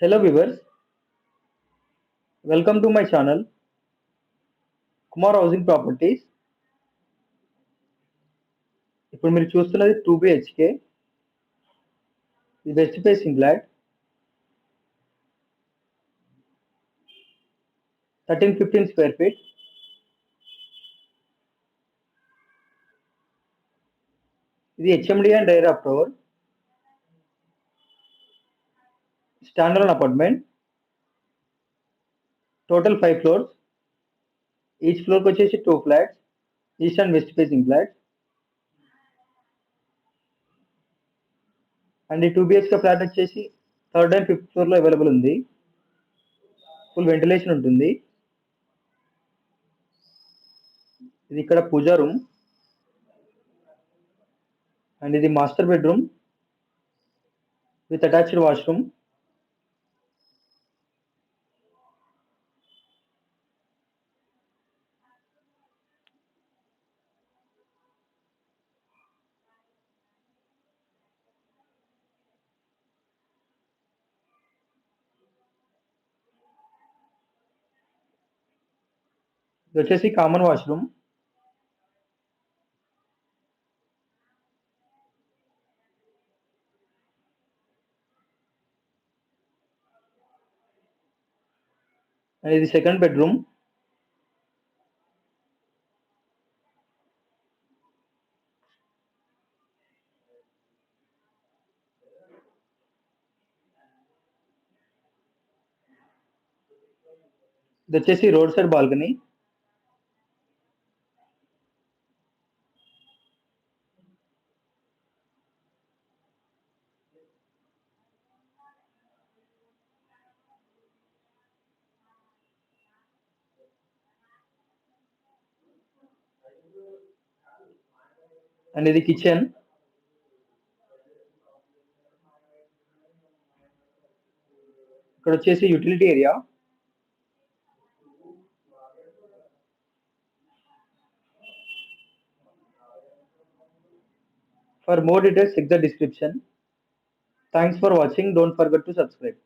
Hello viewers, welcome to my channel Kumar housing properties. ఇప్పుడు మీరు చూస్తున్నది 2 BHK, ఇది west facing flat, 1315 square feet. ఇది HMD అండ్ డైర్ approval, stand alone apartment, total 5 floors. Each ఫ్లోర్కి వచ్చేసి 2 flats, east and west facing flats. And ఈ 2 BHK flat వచ్చేసి థర్డ్ అండ్ ఫిఫ్త్ ఫ్లోర్లో అవైలబుల్ ఉంది. ఫుల్ వెంటిలేషన్ ఉంటుంది. ఇది ఇక్కడ పూజా రూమ్ అండ్ ఇది master bedroom with attached washroom. ఇది వచ్చేసి కామన్ వాష్రూమ్. అండ్ ఇది సెకండ్ బెడ్రూమ్. ఇది వచ్చేసి రోడ్ సైడ్ బాల్కనీ. అండ్ ఇది కిచెన్. ఇక్కడ వచ్చేసి utility area. For more details, check the description. Thanks for watching. Don't forget to subscribe.